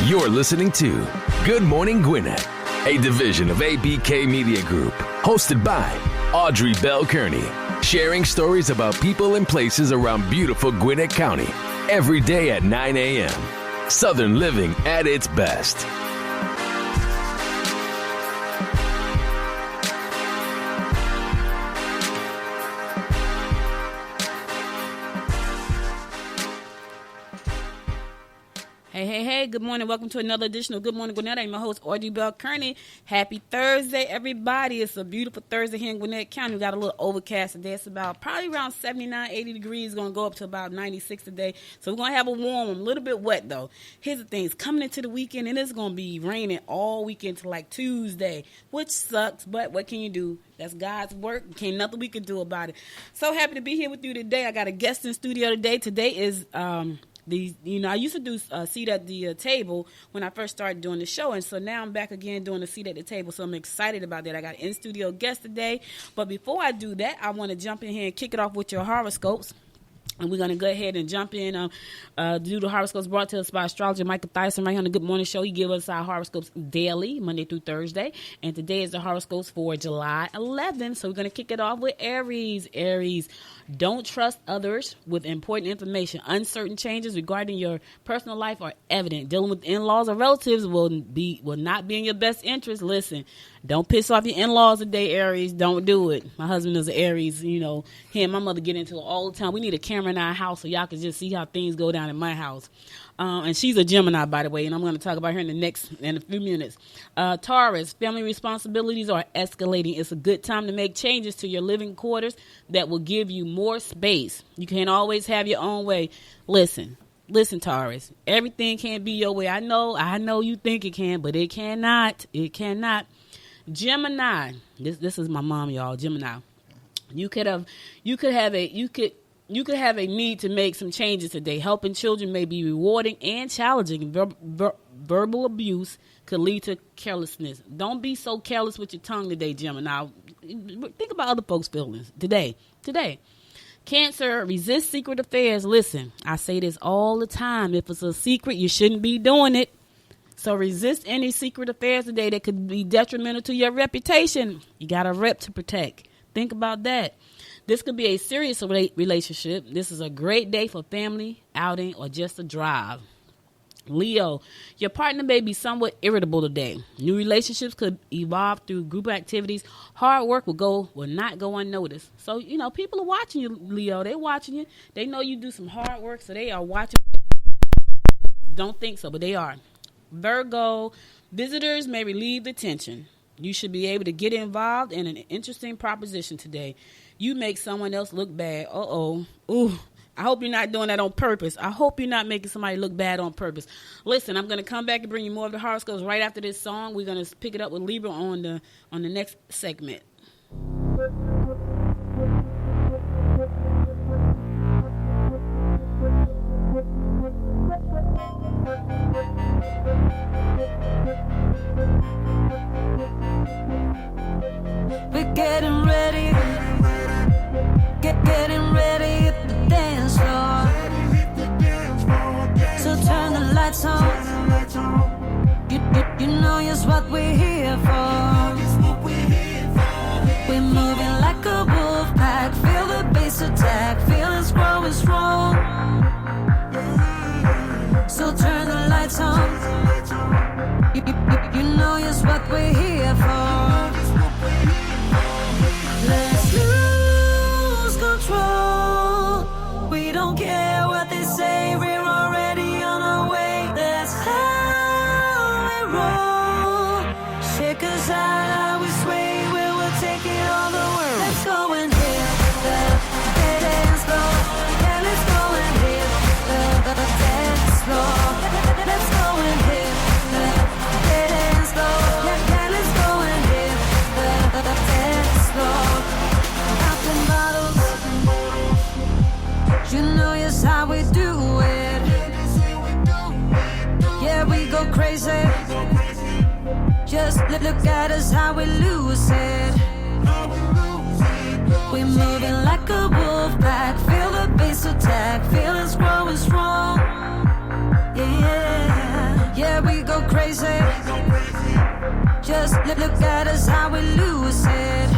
You're listening to Good Morning Gwinnett, a division of ABK Media Group, hosted by Audrey Bell Kearney, sharing stories about people and places around beautiful Gwinnett County every day at 9 a.m. Southern living at its best. Hey, good morning. Welcome to another edition of Good Morning Gwinnett. I'm your host, Audrey Bell Kearney. Happy Thursday, everybody. It's a beautiful Thursday here in Gwinnett County. We got a little overcast today. It's about probably around 79, 80 degrees. It's going to go up to about 96 today. So we're going to have a warm one, a little bit wet, though. Here's the thing. It's coming into the weekend, and it's going to be raining all weekend to like Tuesday, which sucks, but what can you do? That's God's work. Can't nothing we can do about it. So happy to be here with you today. I got a guest in studio today. Today is... I used to do a seat at the table when I first started doing the show, and so now I'm back again doing a seat at the table, so I'm excited about that. I got an in-studio guest today, but before I do that, I want to jump in here and kick it off with your horoscopes. And we're going to go ahead and jump in, do the horoscopes brought to us by astrologer Michael Thyssen right here on the Good Morning Show. He gives us our horoscopes daily, Monday through Thursday. And today is the horoscopes for July 11th. So we're going to kick it off with Aries. Aries, don't trust others with important information. Uncertain changes regarding your personal life are evident. Dealing with in-laws or relatives will not be in your best interest. Listen, don't piss off your in-laws today, Aries. Don't do it. My husband is an Aries. You know, he and my mother get into it all the time. We need a camera in our house so y'all can just see how things go down in my house. And she's a Gemini, by the way, and I'm going to talk about her in a few minutes. Taurus, family responsibilities are escalating. It's a good time to make changes to your living quarters that will give you more space. You can't always have your own way. Listen, Taurus, everything can't be your way. I know you think it can, but it cannot. It cannot. Gemini, this is my mom, y'all. Gemini, you could have a need to make some changes today. Helping children may be rewarding and challenging. Verbal abuse could lead to carelessness. Don't be so careless with your tongue today, Gemini. Think about other folks' feelings today. Cancer, resist secret affairs. Listen, I say this all the time. If it's a secret, you shouldn't be doing it. So resist any secret affairs today that could be detrimental to your reputation. You got a rep to protect. Think about that. This could be a serious relationship. This is a great day for family, outing, or just a drive. Leo, your partner may be somewhat irritable today. New relationships could evolve through group activities. Hard work will not go unnoticed. So, people are watching you, Leo. They're watching you. They know you do some hard work, so they are watching. Don't think so, but they are. Virgo, visitors may relieve the tension. You should be able to get involved in an interesting proposition today. You make someone else look bad. Ooh. I hope you're not doing that on purpose. I hope you're not making somebody look bad on purpose. Listen, I'm going to come back and bring you more of the horoscopes right after this song. We're going to pick it up with Libra on the next segment. We're getting ready, getting ready at the dance floor. So turn the lights on. You know just what we're here for. We're moving like a wolf pack. Feel the bass attack. Feelings growing strong. So turn the lights on. You know just what we're here for. Let's lose control. We don't care what they say. We're already on our way. That's how we roll. Shake us out, how we sway. We will take it all the world. Let's go and hit the dance floor. Yeah, let's go and hit the dance floor. Let's go and hit the dance floor. Yeah, let's go and hit the dance floor. Popping bottles, you know just how we do it. Yeah, we go crazy. Just look at us, how we lose it. We're moving like a wolf pack. Feel the bass attack. Feelings growing strong. Yeah, we Just look at us, how we lose it.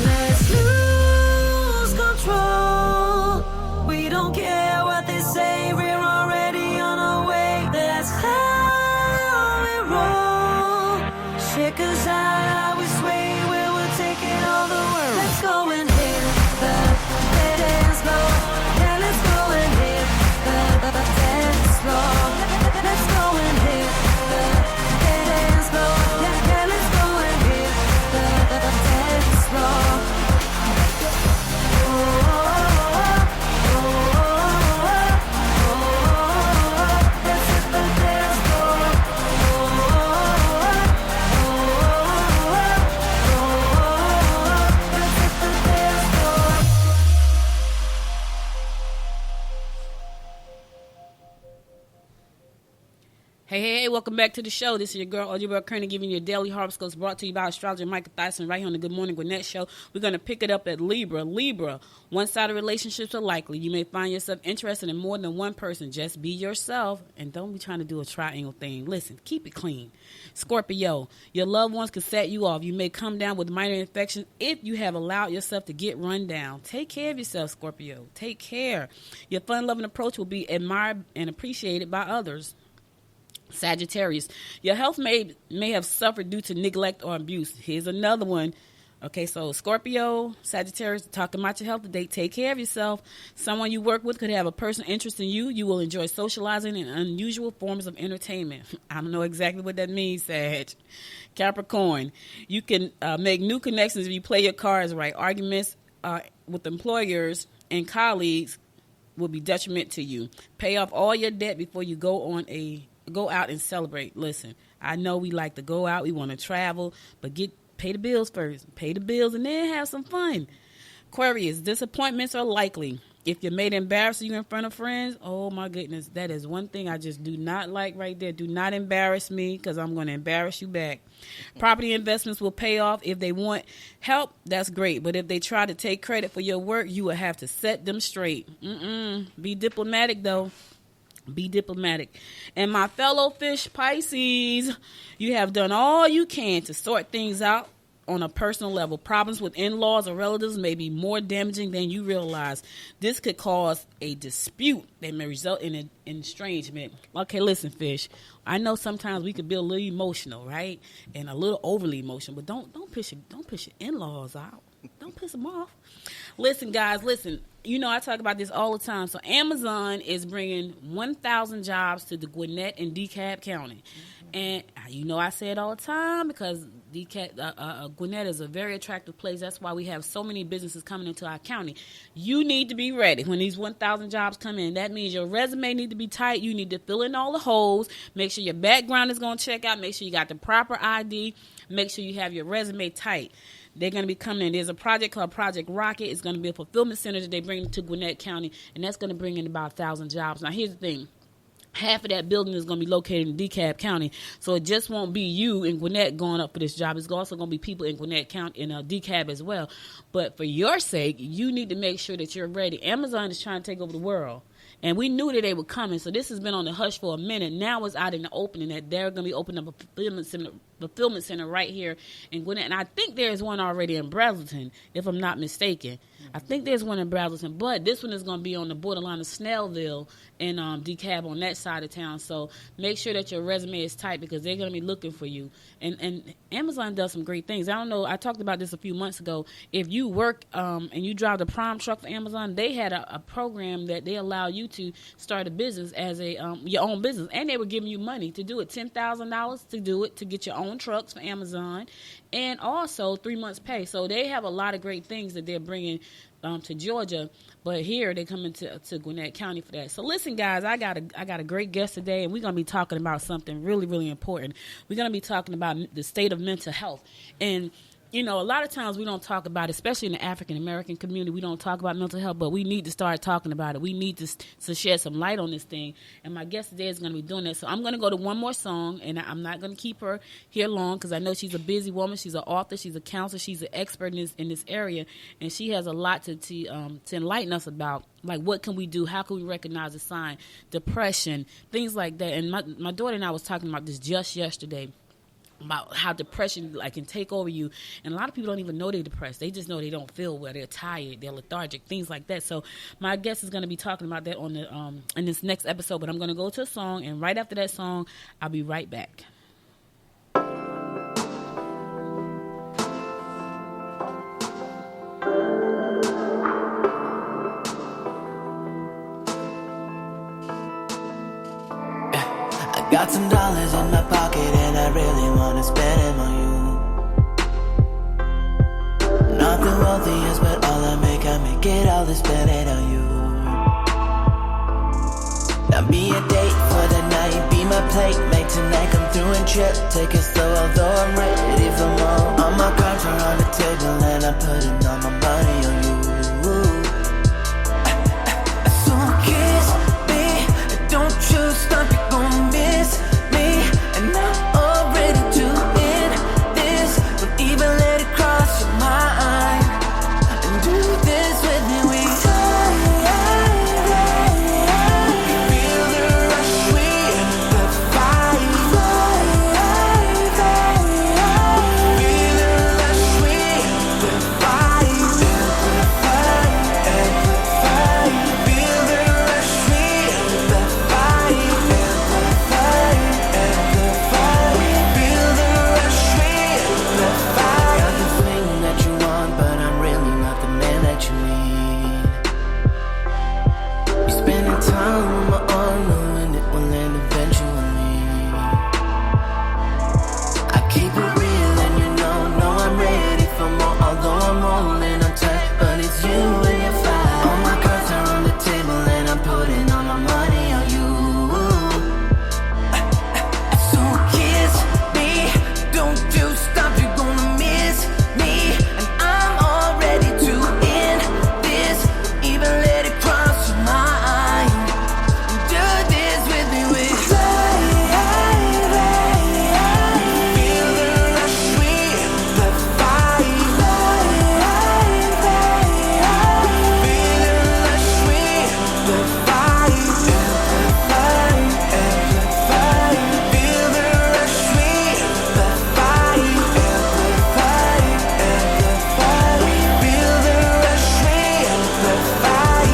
Let's lose control. We don't care what they say, we're already on our way. That's how we roll. Shake us out, how we sway, where we're taking all the world. Let's go and hit the dance floor. Yeah, let's go and hit the dance floor. Let's go and hit the dance floor. Yeah, let's go and hit the dance floor. Hey, welcome back to the show. This is your girl, Audrey Bell Kearney, giving you a daily horoscopes brought to you by astrologer Michael Thyssen right here on the Good Morning Gwinnett show. We're going to pick it up at Libra. Libra, one-sided relationships are likely. You may find yourself interested in more than one person. Just be yourself and don't be trying to do a triangle thing. Listen, keep it clean. Scorpio, your loved ones could set you off. You may come down with minor infections if you have allowed yourself to get run down. Take care of yourself, Scorpio. Take care. Your fun-loving approach will be admired and appreciated by others. Sagittarius, your health may have suffered due to neglect or abuse. Here's another one. Okay, so Scorpio, Sagittarius, talking about your health today. Take care of yourself. Someone you work with could have a personal interest in you. You will enjoy socializing in unusual forms of entertainment. I don't know exactly what that means, Sag. Capricorn, you can make new connections if you play your cards right. Arguments with employers and colleagues will be detriment to you. Pay off all your debt before you go out and celebrate. Listen, I know we like to go out, we want to travel, but pay the bills first. Pay the bills and then have some fun. Aquarius, disappointments are likely. If your mate embarrasses you in front of friends, oh my goodness, that is one thing I just do not like right there. Do not embarrass me because I'm going to embarrass you back. Property investments will pay off. If they want help, that's great. But if they try to take credit for your work, you will have to set them straight. Be diplomatic though. Be diplomatic. And my fellow fish Pisces, you have done all you can to sort things out on a personal level. Problems with in-laws or relatives may be more damaging than you realize. This could cause a dispute that may result in an estrangement. Okay, listen, fish. I know sometimes we could be a little emotional, right? And a little overly emotional, but don't push your in-laws out. Don't piss them off. Listen, guys, listen. You know, I talk about this all the time. So Amazon is bringing 1,000 jobs to the Gwinnett and DeKalb County. And you know I say it all the time because Gwinnett is a very attractive place. That's why we have so many businesses coming into our county. You need to be ready when these 1,000 jobs come in. That means your resume need to be tight. You need to fill in all the holes. Make sure your background is going to check out. Make sure you got the proper ID. Make sure you have your resume tight. They're going to be coming in. There's a project called Project Rocket. It's going to be a fulfillment center that they bring to Gwinnett County, and that's going to bring in about 1,000 jobs. Now, here's the thing. Half of that building is going to be located in DeKalb County, so it just won't be you in Gwinnett going up for this job. It's also going to be people in Gwinnett County and DeKalb as well. But for your sake, you need to make sure that you're ready. Amazon is trying to take over the world. And we knew that they were coming, so this has been on the hush for a minute. Now it's out in the open, and that they're going to be opening up a fulfillment center right here in Gwinnett. And I think there's one already in Brazelton, if I'm not mistaken. I think there's one in Brazelton, but this one is going to be on the borderline of Snellville and DeKalb on that side of town. So make sure that your resume is tight because they're going to be looking for you. And Amazon does some great things. I don't know. I talked about this a few months ago. If you work and you drive the prime truck for Amazon, they had a program that they allow you to start a business as your own business, and they were giving you money to do it, $10,000 to do it, to get your own trucks for Amazon, and also 3 months pay. So they have a lot of great things that they're bringing to Georgia, but here they come into Gwinnett County for that. So listen, guys, I got a great guest today, and we're gonna be talking about something really, really important. We're gonna be talking about the state of mental health. And you know, a lot of times we don't talk about it, especially in the African-American community. We don't talk about mental health, but we need to start talking about it. We need to shed some light on this thing. And my guest today is going to be doing that. So I'm going to go to one more song, and I'm not going to keep her here long because I know she's a busy woman. She's an author. She's a counselor. She's an expert in this area. And she has a lot to enlighten us about, like, what can we do? How can we recognize a sign? Depression, things like that. And my daughter and I was talking about this just yesterday. about how depression like can take over you, and a lot of people don't even know they're depressed. They just know they don't feel well, they're tired, they're lethargic, things like that. So my guest is going to be talking about that on the in this next episode. But I'm going to go to a song, and right after that song, I'll be right back. Got some dollars in my pocket and I really wanna spend them on you. Not the wealthiest, but all I make it all to spend it on you. Now be a date for the night, be my plate, make tonight come through and trip. Take it slow, although I'm ready for more. All my cards are on the table and I'm putting all my money on you. So kiss me, don't you stop, you're gonna miss me. And I'm all ready to end this. Don't even let it cross your mind. And do this with me, we feel the rush, we amplify. Feel the rush, we amplify. Amplify. Feel the rush, we amplify. Amplify. Feel the rush, we amplify. Got the thing that you want, but I'm really not the man that you need. You're spending time on my arm, knowing it will end eventually. I keep it real and you know I'm ready for more. Although I'm rolling on tight, but it's you and your fire. All my cards are on the table and I'm putting all my money on you. So kiss me, don't you stop, you're gonna miss me. And I'm all ready to end this, even let it cross your mind. Do this with me, with feel the rush, we amplify. Feel the rush, we amplify. Amplify. Feel the rush, we amplify. Feel the rush, we amplify.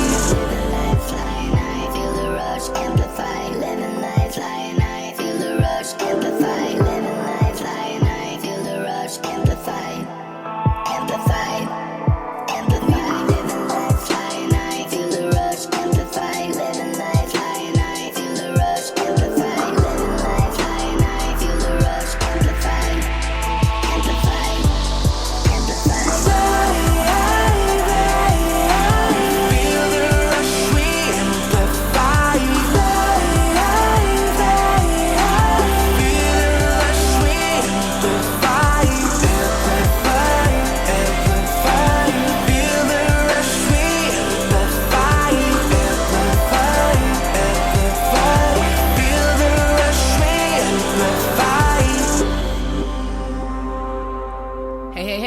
Feel the rush, amplify, living life, flying high. Feel the rush, amplify, living life, flying high. Feel the rush, amplify, amplify, amplify, living life, flying high. Feel the rush, amplify, living life, flying high. Feel the rush, amplify, living life, flying high. Feel the rush, amplify, amplify, amplify. Feel the rush, we amplify. Feel the rush, we amplify. Feel the rush, we amplify. Feel the rush, we amplify.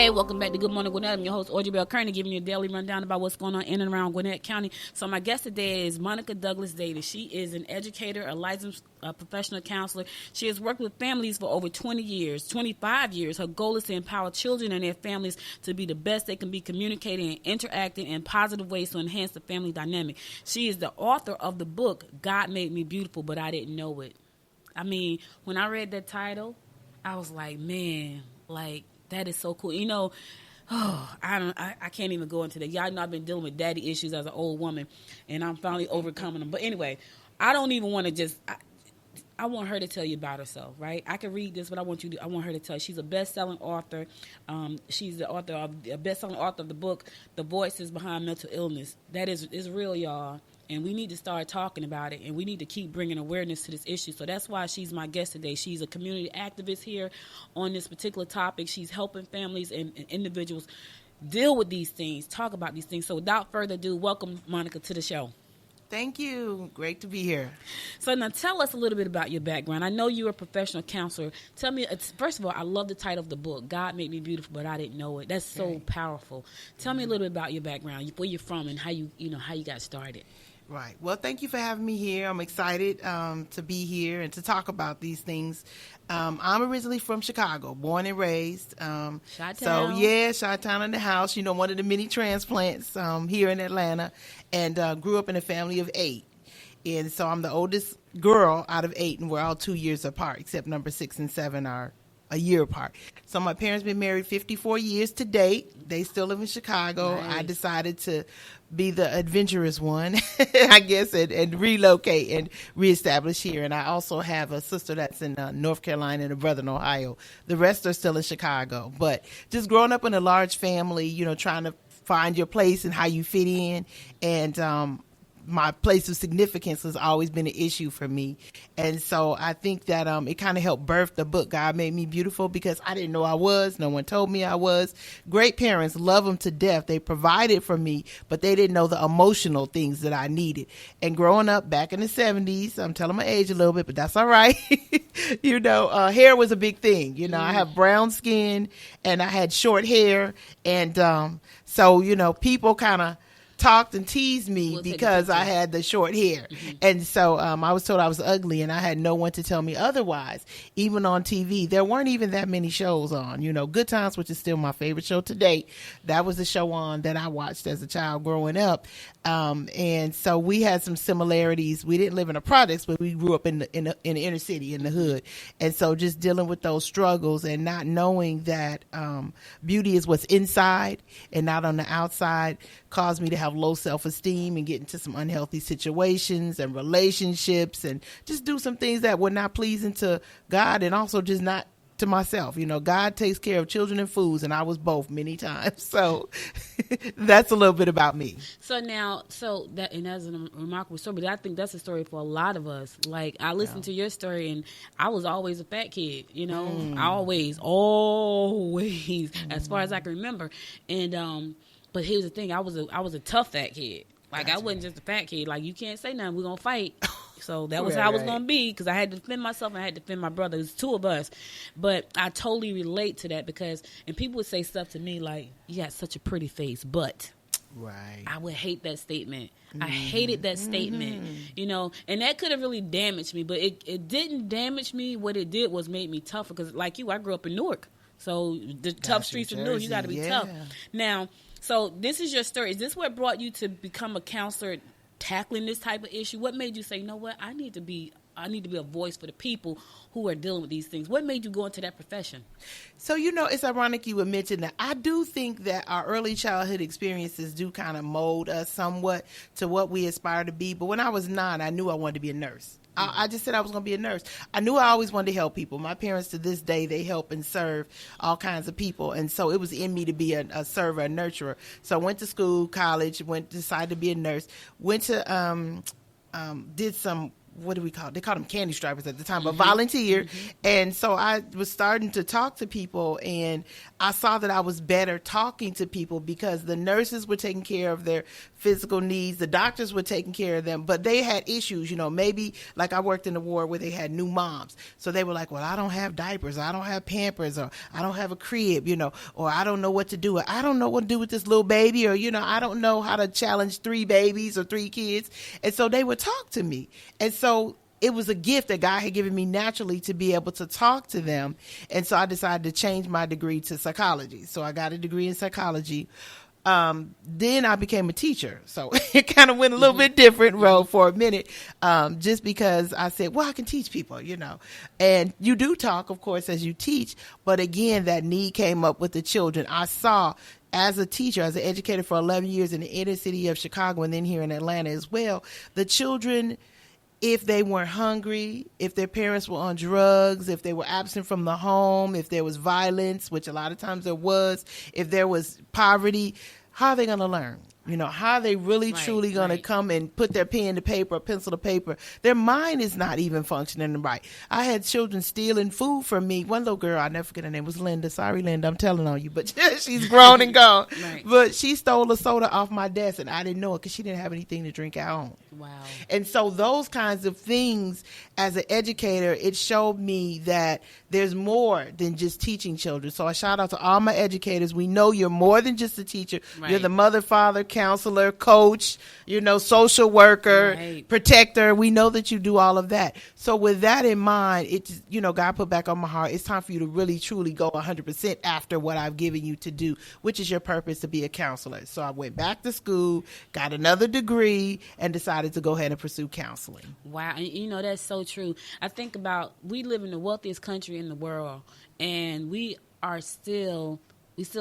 Hey, welcome back to Good Morning Gwinnett. I'm your host, Audrey Bell Kearney, giving you a daily rundown about what's going on in and around Gwinnett County. So my guest today is Monica Douglas Davis. She is an educator, a licensed professional counselor. She has worked with families for over 20 years, 25 years. Her goal is to empower children and their families to be the best they can be, communicating and interacting in positive ways to enhance the family dynamic. She is the author of the book, God Made Me Beautiful, But I Didn't Know It. I mean, when I read that title, I was like, man, like, that is so cool. You know, I can't even go into that. Y'all know I've been dealing with daddy issues as an old woman, and I'm finally overcoming them. But anyway, I don't even want to just. I want her to tell you about herself, right? I can read this, but I want her to tell you. She's a best-selling author. She's the author of a best-selling author of the book, The Voices Behind Mental Illness. That is real, y'all. And we need to start talking about it, and we need to keep bringing awareness to this issue. So that's why she's my guest today. She's a community activist here on this particular topic. She's helping families and individuals deal with these things, talk about these things. So without further ado, welcome, Monica, to the show. Thank you. Great to be here. So now tell us a little bit about your background. I know you're a professional counselor. Tell me, first of all, I love the title of the book, God Made Me Beautiful, But I Didn't Know It. That's so powerful. Tell me a little bit about your background, where you're from, and how you got started. Right. Well, thank you for having me here. I'm excited to be here and to talk about these things. I'm originally from Chicago, born and raised. Chi-town. So, yeah, Chi-town in the house, one of the many transplants here in Atlanta, and grew up in a family of 8. And so I'm the oldest girl out of 8, and we're all 2 years apart, except number 6 and 7 are a year apart. So my parents been married 54 years to date. They still live in Chicago. Nice. I decided to be the adventurous one, I guess, and relocate and reestablish here. And I also have a sister that's in North Carolina and a brother in Ohio. The rest are still in Chicago. But just growing up in a large family, trying to find your place and how you fit in, and my place of significance has always been an issue for me. And so I think that it kind of helped birth the book, God Made Me Beautiful, because I didn't know I was. No one told me I was. Great parents, love them to death. They provided for me, but they didn't know the emotional things that I needed. And growing up back in the 70s, I'm telling my age a little bit, but that's all right. Hair was a big thing. I have brown skin and I had short hair. And so, people kind of talked and teased me because I had the short hair. Mm-hmm. And so I was told I was ugly, and I had no one to tell me otherwise. Even on TV, there weren't even that many shows on. Good Times, which is still my favorite show to date, that was the show on that I watched as a child growing up. And so we had some similarities. We didn't live in the projects, but we grew up in the inner city, in the hood. And so just dealing with those struggles and not knowing that beauty is what's inside and not on the outside caused me to have low self-esteem and get into some unhealthy situations and relationships and just do some things that were not pleasing to God and also just not to myself. God takes care of children and fools, and I was both many times. So that's a little bit about me. So that's a remarkable story, but I think that's a story for a lot of us. Like, I listened to your story, and I was always a fat kid, always, as far as I can remember. And, but here's the thing, I was a tough fat kid. Like, gotcha. I wasn't just a fat kid. Like, you can't say nothing, we're going to fight. So that was how I was going to be, because I had to defend myself and I had to defend my brother. There's 2 of us. But I totally relate to that and people would say stuff to me like, you got such a pretty face, but. Right. I would hate that statement. I hated that statement, and that could have really damaged me, but it didn't damage me. What it did was made me tougher, because like you, I grew up in Newark. So the tough streets of Newark, you got to be tough. Now, so this is your story. Is this what brought you to become a counselor, tackling this type of issue? What made you say, you know what, I need to be a voice for the people who are dealing with these things? What made you go into that profession? So, it's ironic you would mention that. I do think that our early childhood experiences do kind of mold us somewhat to what we aspire to be. But when I was 9, I knew I wanted to be a nurse. I just said I was going to be a nurse. I knew I always wanted to help people. My parents, to this day, they help and serve all kinds of people. And so it was in me to be a server, a nurturer. So I went to school, college, decided to be a nurse, went to, did some, what do we call it? They called them candy stripers at the time, but volunteered. And so I was starting to talk to people, and I saw that I was better talking to people because the nurses were taking care of their physical needs. The doctors were taking care of them, but they had issues, maybe like I worked in a ward where they had new moms. So they were like, well, I don't have diapers. I don't have Pampers, or I don't have a crib, or I don't know what to do. I don't know what to do with this little baby, or, I don't know how to challenge 3 babies or 3 kids. And so they would talk to me. And so it was a gift that God had given me naturally to be able to talk to them. And so I decided to change my degree to psychology. So I got a degree in psychology. Then I became a teacher. So it kind of went a little bit different road for a minute, just because I said, well, I can teach people, And you do talk, of course, as you teach. But again, that need came up with the children. I saw, as a teacher, as an educator for 11 years in the inner city of Chicago and then here in Atlanta as well, the children, if they weren't hungry, if their parents were on drugs, if they were absent from the home, if there was violence, which a lot of times there was, if there was poverty, how are they going to learn? How are they really truly going to come and put their pen to paper, or pencil to paper? Their mind is not even functioning right. I had children stealing food from me. One little girl, I'll never forget her name, was Linda. Sorry, Linda, I'm telling on you, but she's grown and gone. But she stole a soda off my desk, and I didn't know it because she didn't have anything to drink at home. Wow. And so those kinds of things, as an educator, it showed me that there's more than just teaching children. So I shout out to all my educators. We know you're more than just a teacher. You're the mother, father, counselor, coach, social worker, Right. protector. We know that you do all of that. So with that in mind, it's, God put back on my heart, it's time for you to really, truly go 100% after what I've given you to do, which is your purpose to be a counselor. So I went back to school, got another degree, and decided to go ahead and pursue counseling. Wow, and that's so true. I think about, we live in the wealthiest country in the world, and we still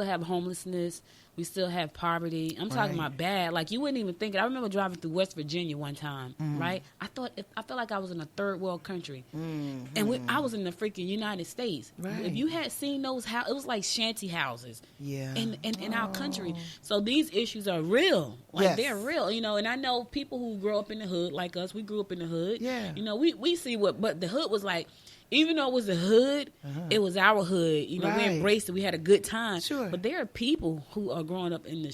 have homelessness. We still have poverty. I'm talking about bad. Like, you wouldn't even think it. I remember driving through West Virginia one time, right? I felt like I was in a third world country. And I was in the freaking United States. Right. If you had seen those houses, it was like shanty houses in our country. Oh. So these issues are real. Like, Yes. they're real, and I know people who grow up in the hood like us. We grew up in the hood. Yeah. We see but the hood was like, even though it was a hood, it was our hood. We Right. embraced it. We had a good time. Sure. But there are people who are growing up in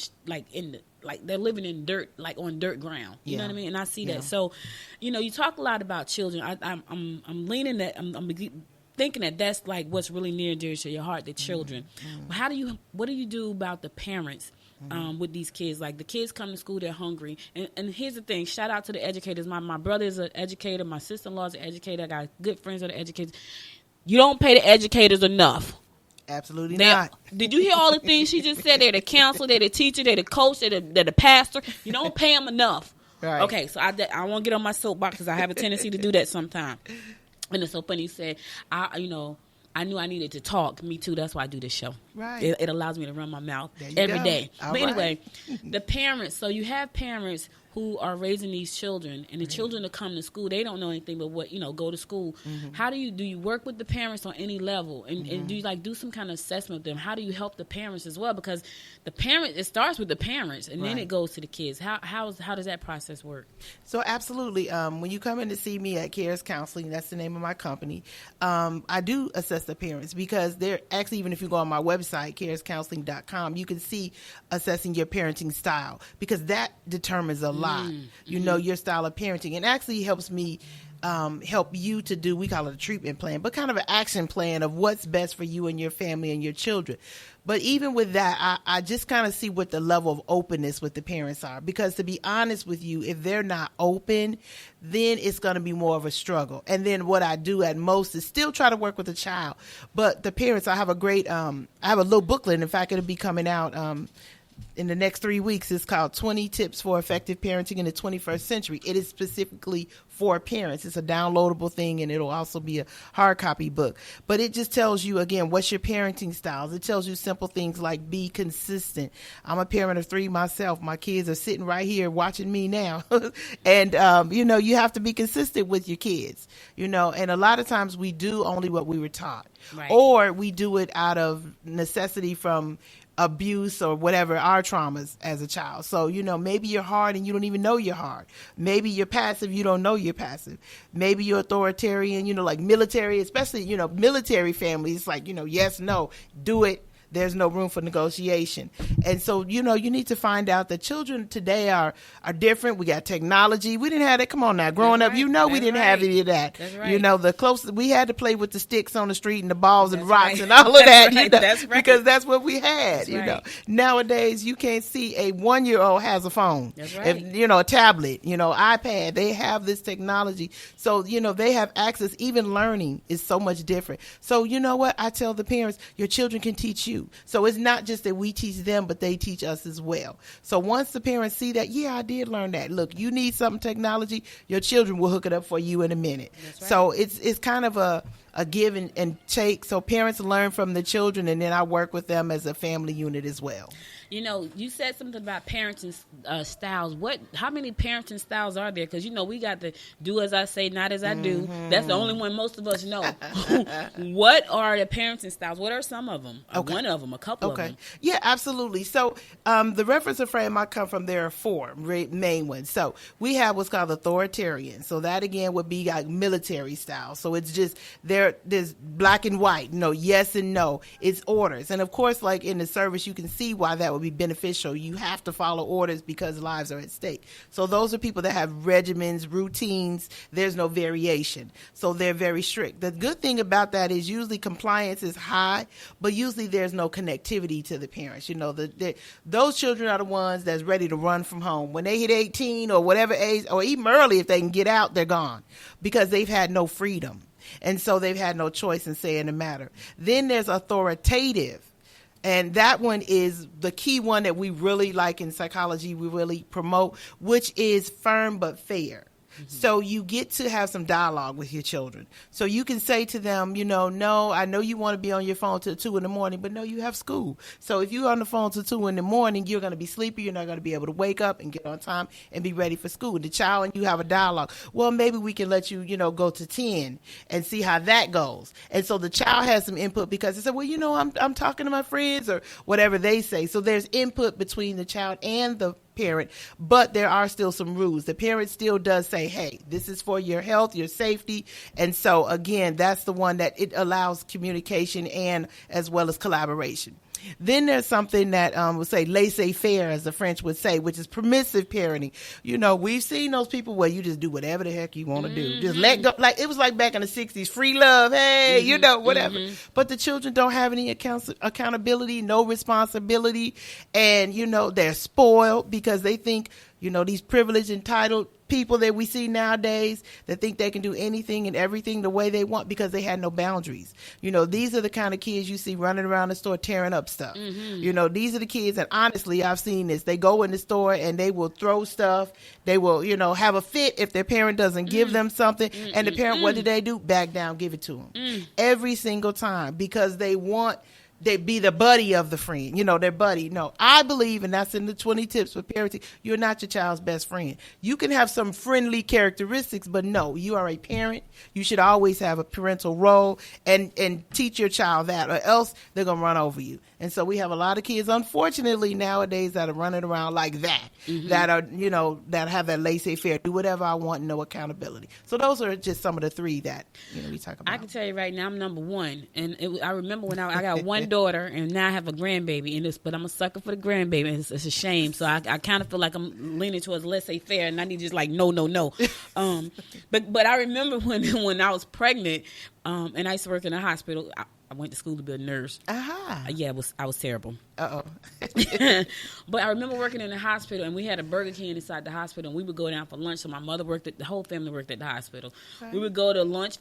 they're living in dirt, like on dirt ground. You know Yeah. what I mean? And I see Yeah. that. So, you talk a lot about children. I'm leaning that. I'm thinking that's like what's really near and dear to your heart, the children. What do you do about the parents? With these kids, like the kids come to school, they're hungry, and here's the thing. Shout out to the educators. My brother is an educator. My sister-in-law is an educator. I got good friends that are educators. You don't pay the educators enough. Absolutely They- not. Did you hear all the things she just said? They're the counselor, they're the teacher, they're the coach, they're the pastor. You don't pay them enough. Right. Okay, so I won't get on my soapbox because I have a tendency to do that sometimes. And it's so funny. He said, I knew I needed to talk. Me too. That's why I do this show. Right. It allows me to run my mouth There you every go. day. All But anyway, right. the parents. So you have parents who are raising these children, and the children that come to school, they don't know anything but what, go to school. How do you work with the parents on any level, and do you do some kind of assessment with them? How do you help the parents as well? Because it starts with the parents, and then Right. it goes to the kids. How does that process work? So absolutely, when you come in to see me at Cares Counseling, that's the name of my company, I do assess the parents, because they're actually, even if you go on my website, carescounseling.com, you can see assessing your parenting style, because that determines a lot, your style of parenting, and actually helps me help you to do, we call it a treatment plan, but kind of an action plan of what's best for you and your family and your children. But even with that, I just kind of see what the level of openness with the parents are. Because to be honest with you, if they're not open, then it's going to be more of a struggle. And then what I do at most is still try to work with the child. But the parents, I have a little booklet. In fact, it'll be coming out in the next 3 weeks. It's called 20 Tips for Effective Parenting in the 21st Century. It is specifically for parents. It's a downloadable thing, and it'll also be a hard copy book. But it just tells you, again, what's your parenting styles. It tells you simple things like be consistent. I'm a parent of 3 myself. My kids are sitting right here watching me now. And, you have to be consistent with your kids, and a lot of times we do only what we were taught. Right. Or we do it out of necessity from abuse or whatever, our traumas as a child. So, maybe you're hard and you don't even know you're hard. Maybe you're passive, you don't know you're passive. Maybe you're authoritarian, like military, especially, military families, like, yes, no, do it. There's no room for negotiation. And so, you need to find out that children today are different. We got technology. We didn't have that. Come on now. Growing up, right. we That's didn't right. have any of that. That's right. The closest we had to play with the sticks on the street and the balls and That's rocks right. and all of That's that, right. That's right. because that's what we had, That's right. Nowadays, you can't see a 1-year-old has a phone. That's right. If, a tablet, iPad, they have this technology. So, they have access. Even learning is so much different. So, you know what? I tell the parents, your children can teach you. So it's not just that we teach them, but they teach us as well. So once the parents see that, I did learn that. Look, you need something technology, your children will hook it up for you in a minute. That's right. So it's kind of a give and take. So parents learn from the children, and then I work with them as a family unit as well. You said something about parenting styles. How many parenting styles are there? Because, we got the do as I say, not as I do. That's the only one most of us know. What are the parenting styles? What are some of them? Okay. One of them, a couple of them. Yeah, absolutely. So the reference frame I come from, there are 4 main ones. So we have what's called authoritarian. So that, again, would be like military style. So it's just there's black and white, yes and no. It's orders. And, of course, like in the service, you can see why that would be beneficial. You have to follow orders because lives are at stake. So those are people that have regimens, routines. There's no variation. So they're very strict. The good thing about that is usually compliance is high, but usually there's no connectivity to the parents. Those children are the ones that's ready to run from home. When they hit 18 or whatever age, or even early, if they can get out, they're gone because they've had no freedom. And so they've had no choice in saying the matter. Then there's authoritative. And that one is the key one that we really like in psychology, we really promote, which is firm but fair. So you get to have some dialogue with your children. So you can say to them, no, I know you want to be on your phone till 2 a.m, but no, you have school. So if you're on the phone till 2 a.m, you're going to be sleepy. You're not going to be able to wake up and get on time and be ready for school. The child and you have a dialogue. Well, maybe we can let you, go to 10 and see how that goes. And so the child has some input because they say, well, I'm talking to my friends or whatever they say. So there's input between the child and the parent, but there are still some rules. The parent still does say, hey, this is for your health, your safety. And so again, that's the one that it allows communication and as well as collaboration. Then there's something that we'll say laissez-faire, as the French would say, which is permissive parenting. We've seen those people where you just do whatever the heck you want to do. Just let go. Like it was like back in the 60s, free love, hey, whatever. But the children don't have any accountability, no responsibility. And, they're spoiled because they think, these privileged, entitled people that we see nowadays that think they can do anything and everything the way they want because they had no boundaries. These are the kind of kids you see running around the store tearing up stuff. These are the kids, and honestly, I've seen this. They go in the store and they will throw stuff. They will, have a fit if their parent doesn't give them something. And the parent, what do? Back down, give it to them. Every single time because they be the buddy of the friend, their buddy. No, I believe, and that's in the 20 tips for parenting, you're not your child's best friend. You can have some friendly characteristics, but no, you are a parent. You should always have a parental role and teach your child that, or else they're going to run over you. And so we have a lot of kids, unfortunately, nowadays that are running around like that, that are, that have that laissez-faire, do whatever I want, no accountability. So those are just some of the three that, we talk about. I can tell you right now, I'm number one. And I remember when I got one daughter, and now I have a grandbaby, but I'm a sucker for the grandbaby, and it's a shame. So I kind of feel like I'm leaning towards laissez-faire, and I need just like, no. But I remember when I was pregnant, and I used to work in a hospital. I went to school to be a nurse. Yeah, I was terrible. But I remember working in the hospital, and we had a Burger King inside the hospital, and we would go down for lunch. So my mother the whole family worked at the hospital. Okay. We would go to lunch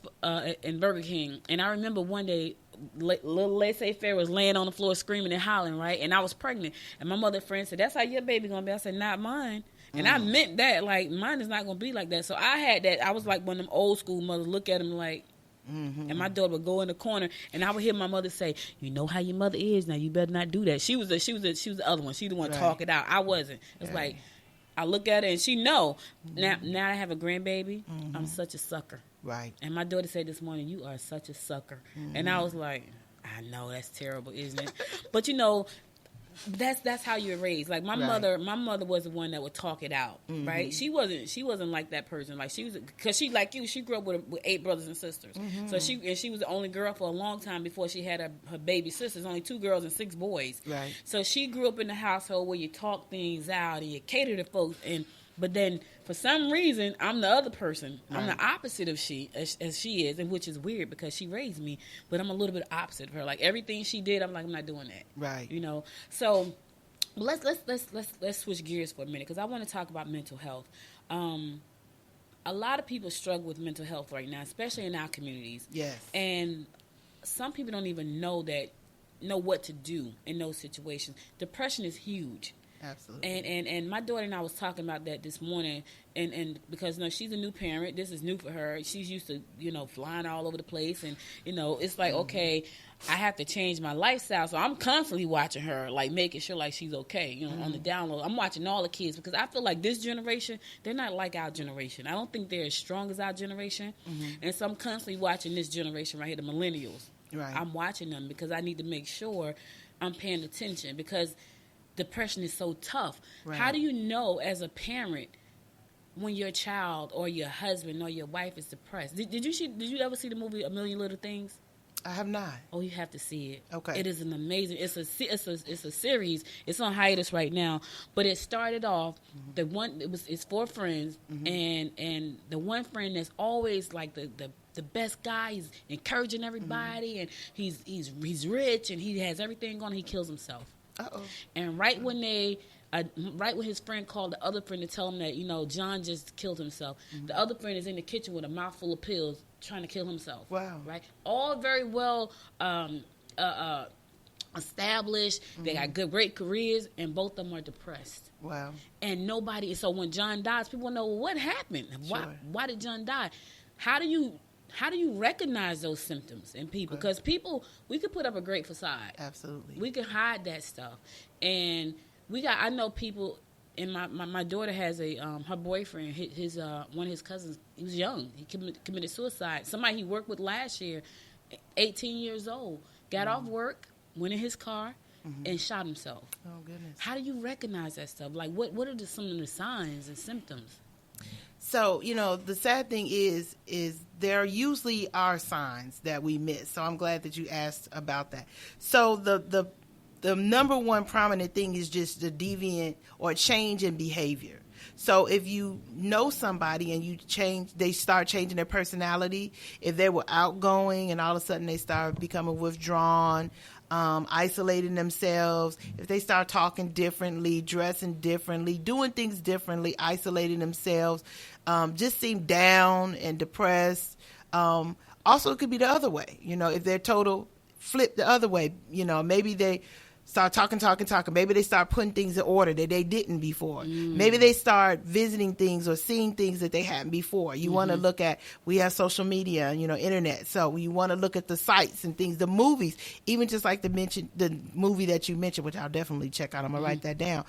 in Burger King, and I remember one day, little laissez-faire was laying on the floor screaming and hollering, right? And I was pregnant, and my mother friend said, "That's how your baby gonna be." I said, "Not mine." And I meant that, like, mine is not gonna be like that. So I had that. I was like one of them old school mothers, look at him like. And my daughter would go in the corner, and I would hear my mother say, "You know how your mother is. Now you better not do that." She was the other one. She the one talk it out. I wasn't. It's like I look at her and she know. Now I have a grandbaby. I'm such a sucker. Right. And my daughter said this morning, "You are such a sucker." And I was like, I know that's terrible, isn't it? But that's how you're raised. Like my mother was the one that would talk it out, right? She wasn't like that person. Like she was, because she like you. She grew up with 8 brothers and sisters. So she was the only girl for a long time before she had her baby sisters. Only 2 girls and 6 boys. Right. So she grew up in the household where you talk things out and you cater to folks. But then for some reason, I'm the other person. Right. I'm the opposite of as she is, and which is weird because she raised me, but I'm a little bit opposite of her. Like everything she did, I'm like, I'm not doing that. Right. So let's switch gears for a minute because I want to talk about mental health. A lot of people struggle with mental health right now, especially in our communities. Yes. And some people don't even know what to do in those situations. Depression is huge. Absolutely. And my daughter and I was talking about that this morning, and because she's a new parent, this is new for her. She's used to flying all over the place, and it's like okay, I have to change my lifestyle, so I'm constantly watching her, like making sure like she's okay, on the download. I'm watching all the kids because I feel like this generation, they're not like our generation. I don't think they're as strong as our generation, and so I'm constantly watching this generation right here, the millennials. Right. I'm watching them because I need to make sure I'm paying attention because depression is so tough. Right. How do you know as a parent when your child or your husband or your wife is depressed? Did you ever see the movie A Million Little Things? I have not. Oh, you have to see it. Okay. It is an amazing. It's a series. It's on hiatus right now, but it started off it's 4 friends, and the one friend that's always like the best guy. He's encouraging everybody, and he's rich, and he has everything going. He kills himself. Uh-oh. And right when his friend called the other friend to tell him that, John just killed himself, the other friend is in the kitchen with a mouthful of pills trying to kill himself. Wow. Right? All very well established. They got great careers, and both of them are depressed. Wow. And so when John dies, people know, well, what happened? Why did John die? How do you recognize those symptoms in people? Because we could put up a great facade. Absolutely. We can hide that stuff. And I know people, and my daughter has her boyfriend, his one of his cousins, he was young. He committed suicide. Somebody he worked with last year, 18 years old, got off work, went in his car, and shot himself. Oh, goodness. How do you recognize that stuff? Like, what are some of the signs and symptoms? So, the sad thing is there usually are signs that we miss. So I'm glad that you asked about that. So the number one prominent thing is just the deviant or change in behavior. So if you know somebody and they start changing their personality, if they were outgoing and all of a sudden they start becoming withdrawn, isolating themselves, if they start talking differently, dressing differently, doing things differently, isolating themselves, just seem down and depressed. Also, it could be the other way. If they're total flip the other way, maybe they start talking. Maybe they start putting things in order that they didn't before. Maybe they start visiting things or seeing things that they hadn't before. You want to look at, we have social media, internet. So you want to look at the sites and things, the movies, even just like the movie that you mentioned, which I'll definitely check out. I'm going to write that down.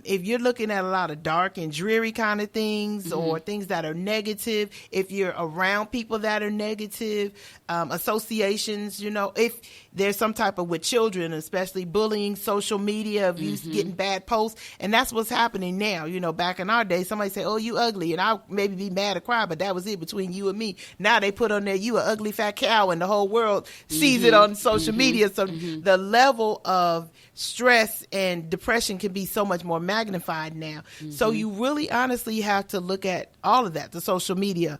If you're looking at a lot of dark and dreary kind of things or things that are negative, if you're around people that are negative, associations, if there's some type of, with children, especially bullying, social media, of you getting bad posts. And that's what's happening now. Back in our day, somebody say, oh, you ugly. And I'll maybe be mad or cry, but that was it between you and me. Now they put on there, you an ugly fat cow, and the whole world sees it on social media. So the level of stress and depression can be so much more magnified now. So you really honestly have to look at all of that, the social media,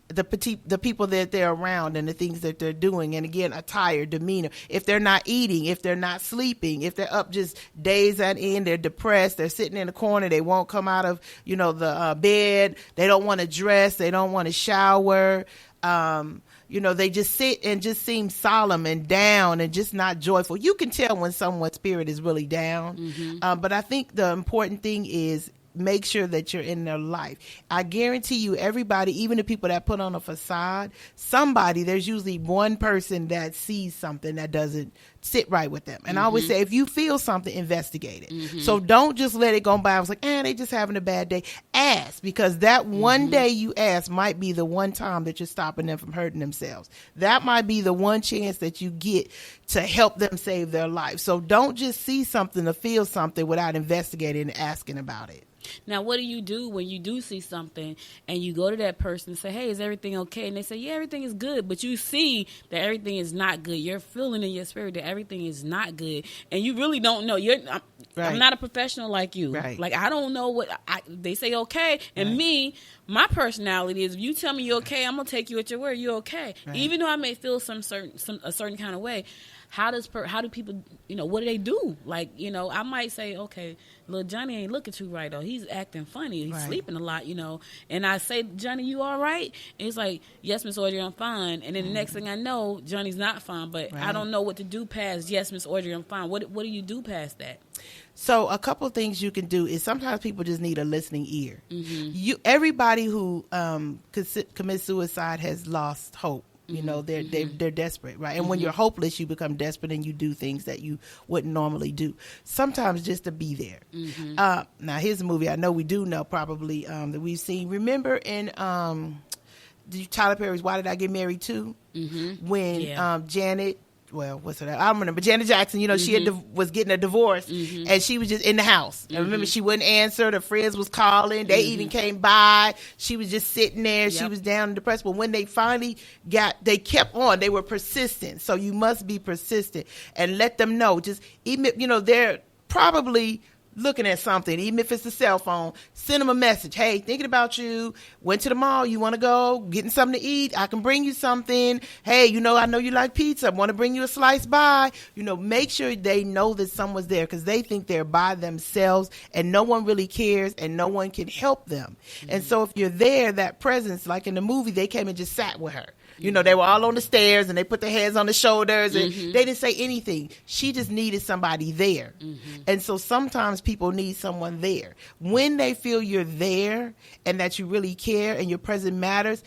the people that they're around and the things that they're doing. And again, attire, demeanor, if they're not eating, if they're not sleeping, if they're up just days at end, they're depressed, they're sitting in a corner, they won't come out of, the bed, they don't want to dress, they don't want to shower, they just sit and just seem solemn and down and just not joyful. You can tell when someone's spirit is really down. But I think the important thing is make sure that you're in their life. I guarantee you, everybody, even the people that put on a facade, there's usually one person that sees something that doesn't sit right with them. And I always say, if you feel something, investigate it. So don't just let it go by. I was like, they just having a bad day. Ask, because that one day you ask might be the one time that you're stopping them from hurting themselves. That might be the one chance that you get to help them save their life. So don't just see something or feel something without investigating and asking about it. Now, what do you do when you do see something and you go to that person and say, hey, is everything okay? And they say, yeah, everything is good. But you see that everything is not good. You're feeling in your spirit that everything is not good. And you really don't know. I'm not a professional like you. Right. Like, I don't know what they say okay. And my personality is, if you tell me you're okay, I'm going to take you at your word. You're okay. Right. Even though I may feel a certain kind of way. How do people, what do they do? Like, I might say, okay, little Johnny ain't looking too right, or he's acting funny, he's sleeping a lot, and I say, Johnny, you all right? And he's like, yes, Miss Audrey, I'm fine. And then the next thing I know, Johnny's not fine, but I don't know what to do past, yes, Miss Audrey, I'm fine. What do you do past that? So a couple of things you can do is sometimes people just need a listening ear. Everybody who commits suicide has lost hope. They're desperate, right? And when you're hopeless, you become desperate and you do things that you wouldn't normally do. Sometimes just to be there. Now, here's a movie I know we do know probably that we've seen. Remember in Tyler Perry's Why Did I Get Married To? When Janet well, what's her name? I don't remember. Janet Jackson, you know, she was getting a divorce, and she was just in the house. I remember she wouldn't answer. The friends was calling. They even came by. She was just sitting there. She was down and depressed. But when they finally they kept on. They were persistent. So you must be persistent and let them know. Just even, you know, they're probably looking at something, even if it's a cell phone, send them a message. Hey, thinking about you. Went to the mall. You want to go? Getting something to eat? I can bring you something. Hey, you know, I know you like pizza. I want to bring you a slice by. You know, make sure they know that someone's there because they think they're by themselves and no one really cares and no one can help them. And so if you're there, that presence, like in the movie, they came and just sat with her. You know, they were all on the stairs and they put their hands on the shoulders and they didn't say anything. She just needed somebody there. And so sometimes people need someone there. When they feel you're there and that you really care and your presence matters,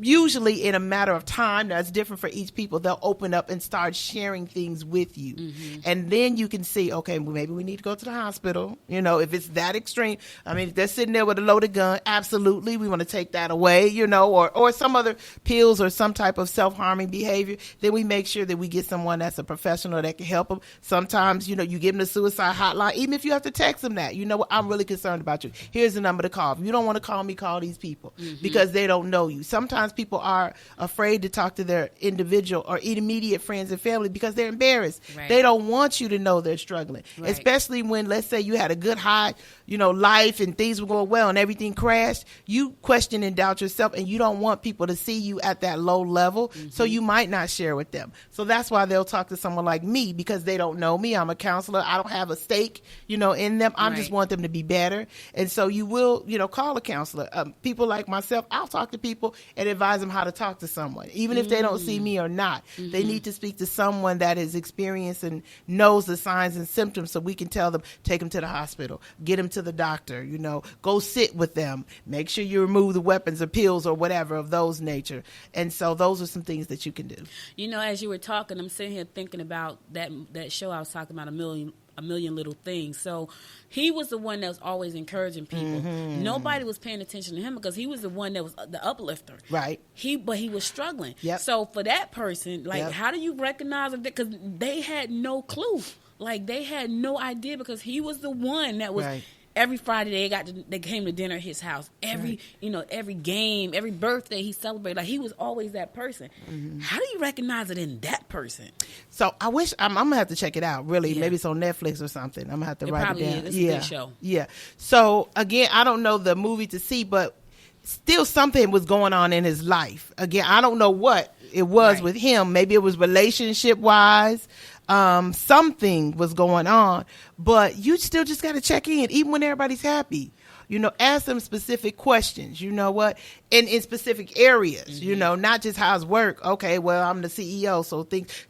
usually in a matter of time, that's different for each people, they'll open up and start sharing things with you. And then you can see, okay, well, maybe we need to go to the hospital. You know, if it's that extreme. I mean, if they're sitting there with a loaded gun, absolutely, we want to take that away, you know, or some other pills or some type of self-harming behavior. Then we make sure that we get someone that's a professional that can help them. Sometimes, you know, you give them the suicide hotline, even if you have to text them that. You know what, I'm really concerned about you. Here's the number to call. If you don't want to call me, call these people because they don't know you. Sometimes people are afraid to talk to their individual or immediate friends and family because they're embarrassed. Right. They don't want you to know they're struggling, especially when, let's say, you had a good high, you know, life and things were going well and everything crashed. You question and doubt yourself, and you don't want people to see you at that low level, so you might not share with them. So that's why they'll talk to someone like me because they don't know me. I'm a counselor. I don't have a stake, you know, in them. I just want them to be better. And so you will, you know, call a counselor. People like myself, I'll talk to people and advise them how to talk to someone, even if they don't see me or not. They need to speak to someone that is experienced and knows the signs and symptoms so we can tell them, take them to the hospital, get them to the doctor, you know, go sit with them, make sure you remove the weapons or pills or whatever of those nature. And so those are some things that you can do. You know, as you were talking, I'm sitting here thinking about that show I was talking about, A Million Little Things. So he was the one that was always encouraging people. Nobody was paying attention to him because he was the one that was the uplifter. Right. But he was struggling. Yep. So for that person, like, how do you recognize it? Because they had no clue. Like, they had no idea because he was the one that was. Right. Every Friday they came to dinner at his house. Every game, every birthday he celebrated. Like, he was always that person. How do you recognize it in that person? So I wish I'm gonna have to check it out. Really, maybe it's on Netflix or something. I'm gonna have to write it down. It's a good show. Yeah. So again, I don't know the movie to see, but still something was going on in his life. Again, I don't know what it was with him. Maybe it was relationship wise. Something was going on, but you still just got to check in, even when everybody's happy. You know, ask them specific questions, you know what, and in specific areas, you know, not just how's work. Okay, well, I'm the CEO, so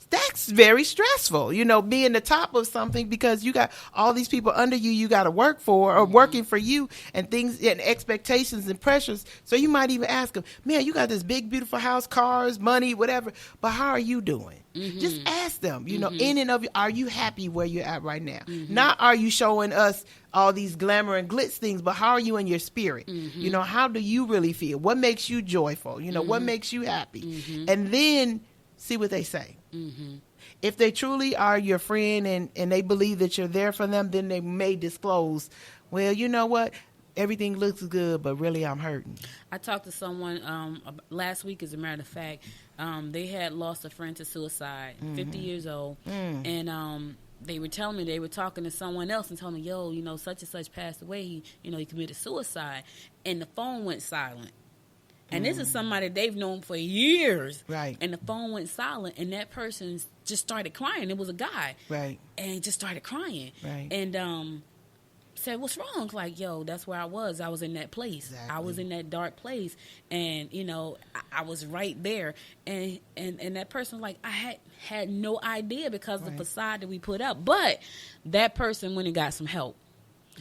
that's very stressful, you know, being the top of something because you got all these people under you got to work for or working for you and things and expectations and pressures. So you might even ask them, man, you got this big, beautiful house, cars, money, whatever, but how are you doing? Just ask them, you know, in and of you, are you happy where you're at right now? Not are you showing us all these glamour and glitz things, but how are you in your spirit? You know, how do you really feel? What makes you joyful? You know, what makes you happy? And then see what they say. If they truly are your friend and they believe that you're there for them, then they may disclose, well, you know what? Everything looks good, but really I'm hurting. I talked to someone last week, as a matter of fact. They had lost a friend to suicide, 50 years old. And they were telling me, they were talking to someone else and telling me, yo, you know, such and such passed away. He committed suicide. And the phone went silent. And this is somebody they've known for years. Right. And the phone went silent, and that person just started crying. It was a guy. Right. And just started crying. Right. And said, what's wrong? Like, yo, that's where I was. I was in that place. Exactly. I was in that dark place. And, you know, I was right there. And that person, like, I had no idea because of the facade that we put up. But that person went and got some help.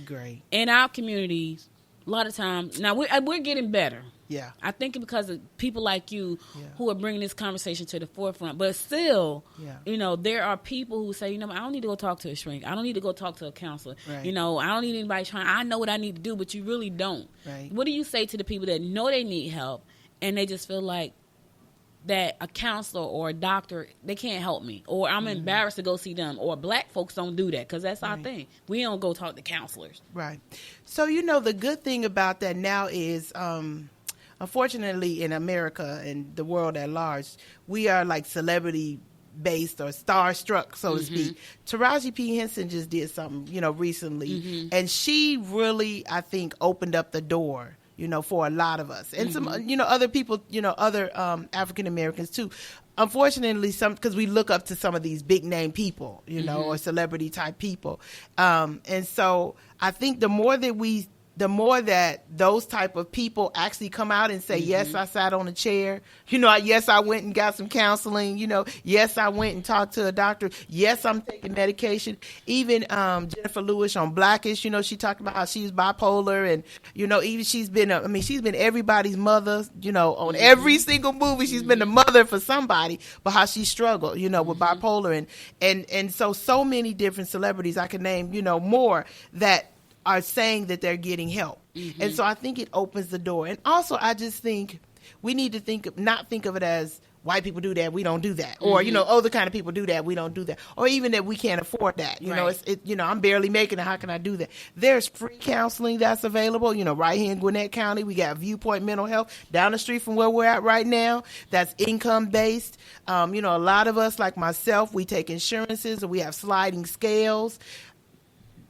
Great. In our communities, a lot of times, now we're getting better. Yeah. I think because of people like you who are bringing this conversation to the forefront. But still, you know, there are people who say, you know, I don't need to go talk to a shrink. I don't need to go talk to a counselor. Right. You know, I don't need anybody trying. I know what I need to do, but you really don't. Right. What do you say to the people that know they need help and they just feel like that a counselor or a doctor, they can't help me, or I'm embarrassed to go see them, or black folks don't do that because that's our thing. We don't go talk to counselors. Right. So, you know, the good thing about that now is, unfortunately, in America and the world at large, we are like celebrity based or starstruck, so to speak. Taraji P. Henson just did something, you know, recently, and she really, I think, opened up the door, you know, for a lot of us and some, you know, other people, you know, other African Americans too. Unfortunately, because we look up to some of these big name people, you know, or celebrity type people, and so I think the more that those type of people actually come out and say, yes, I sat on a chair, you know, yes, I went and got some counseling, you know, yes, I went and talked to a doctor, yes, I'm taking medication. Even Jennifer Lewis on Blackish, you know, she talked about how she's bipolar, and, you know, even she's been everybody's mother, you know, on every single movie, she's been the mother for somebody, but how she struggled, you know, with bipolar, and so many different celebrities, I can name, you know, more that are saying that they're getting help. And so I think it opens the door. And also, I just think we need to not think of it as white people do that, we don't do that. Or, you know, other kind of people do that, we don't do that. Or even that we can't afford that. You know, you know, I'm barely making it, how can I do that? There's free counseling that's available, you know, right here in Gwinnett County. We got Viewpoint Mental Health down the street from where we're at right now. That's income based. You know, a lot of us, like myself, we take insurances, or we have sliding scales.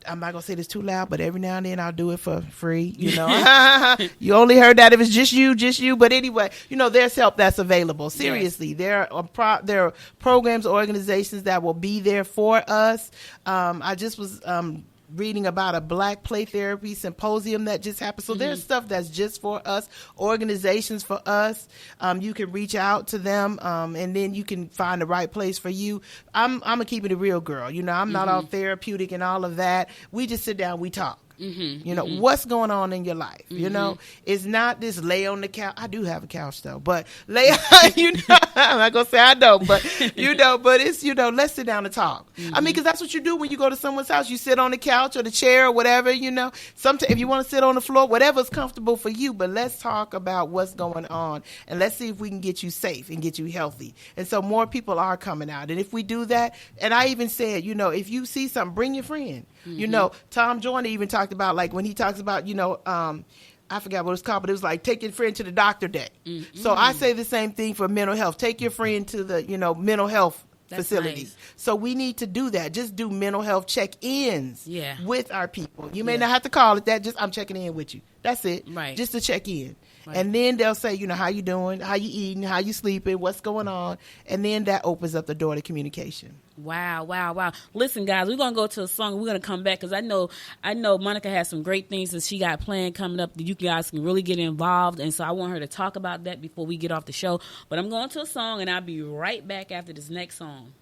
I'm not going to say this too loud, but every now and then I'll do it for free, you know. You only heard that if it's just you. But anyway, you know, there's help that's available. Seriously, yes. There are programs, organizations that will be there for us. I just was reading about a Black Play Therapy Symposium that just happened. So there's stuff that's just for us, organizations for us. You can reach out to them, and then you can find the right place for you. I'm a keep it a real girl. You know, I'm not all therapeutic and all of that. We just sit down, we talk. You know, what's going on in your life? You know, it's not this lay on the couch. I do have a couch though, but lay, you know, I'm not going to say I don't, but you know, but it's, you know, let's sit down and talk. I mean, cause that's what you do when you go to someone's house. You sit on the couch or the chair or whatever, you know, sometimes if you want to sit on the floor, whatever's comfortable for you, but let's talk about what's going on, and let's see if we can get you safe and get you healthy. And so more people are coming out. And if we do that, and I even said, you know, if you see something, bring your friend. You know, Tom Joyner even talked about, like, when he talks about, you know, I forgot what it's called, but it was like, take your friend to the doctor day. So I say the same thing for mental health. Take your friend to the, you know, mental health facilities. Nice. So we need to do that. Just do mental health check-ins with our people. You may not have to call it that. Just, I'm checking in with you. That's it. Right. Just to check in. Right. And then they'll say, you know, how you doing, how you eating, how you sleeping, what's going on. And then that opens up the door to communication. Wow. Listen, guys, we're going to go to a song. We're going to come back because I know Monica has some great things that she got planned coming up that you guys can really get involved. And so I want her to talk about that before we get off the show. But I'm going to a song, and I'll be right back after this next song.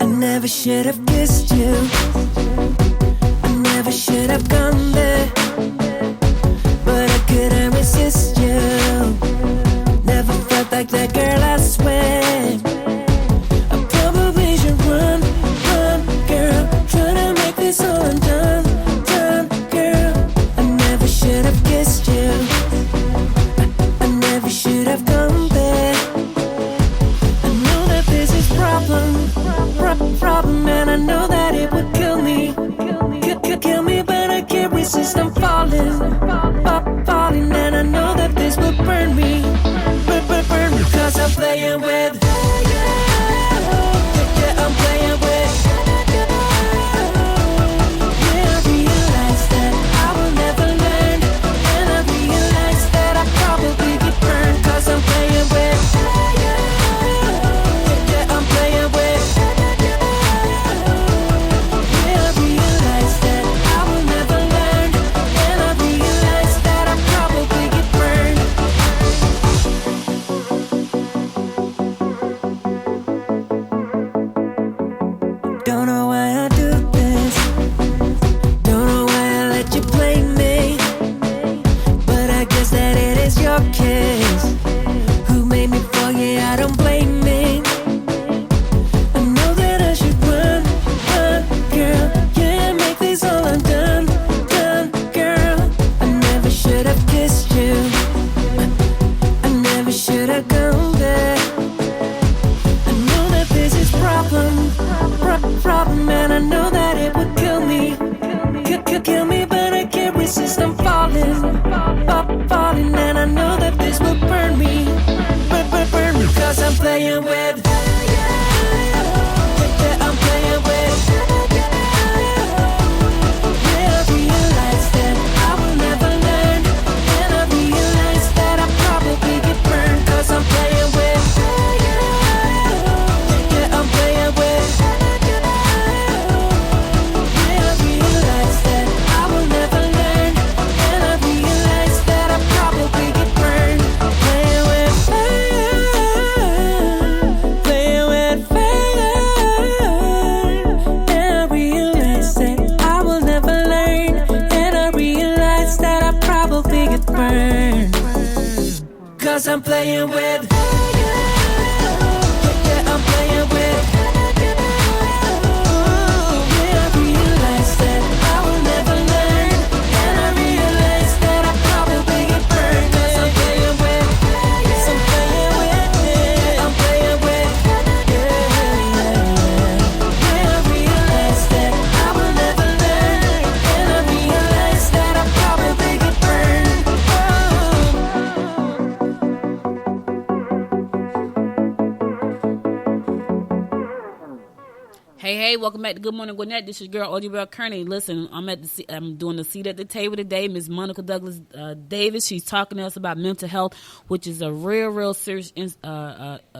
I never should have kissed you. I never should have gone there, but I couldn't resist you. Never felt like that girl, I swear. I probably should run, girl. Try to make this all undone, girl. I never should have kissed you. I never should have gone there. I know that this is problem, and I know that it would kill me, kill me, but I can't resist. 'cause I'm playing with. Yeah, I'm playing with. Yeah, I realize that I will never learn, and I realize that I probably get burned. 'Cause I'm playing with. Yes, I'm playing with. Yeah, I'm playing with. Yeah, I realize that I will never learn, and I realize that I probably get burned. Hey, welcome back to Good Morning Gwinnett. This is your girl, Audrey Bell Kearney. Listen, I'm doing the seat at the table today. Ms. Monica Douglas Davis, she's talking to us about mental health, which is a real serious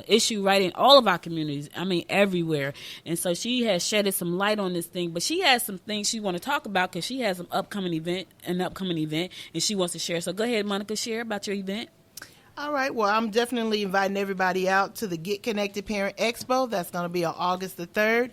issue right in all of our communities. I mean, everywhere. And so she has shedded some light on this thing, but she has some things she want to talk about because she has an upcoming event, and she wants to share. So go ahead, Monica, share about your event. All right. Well, I'm definitely inviting everybody out to the Get Connected Parent Expo. That's going to be on August the 3rd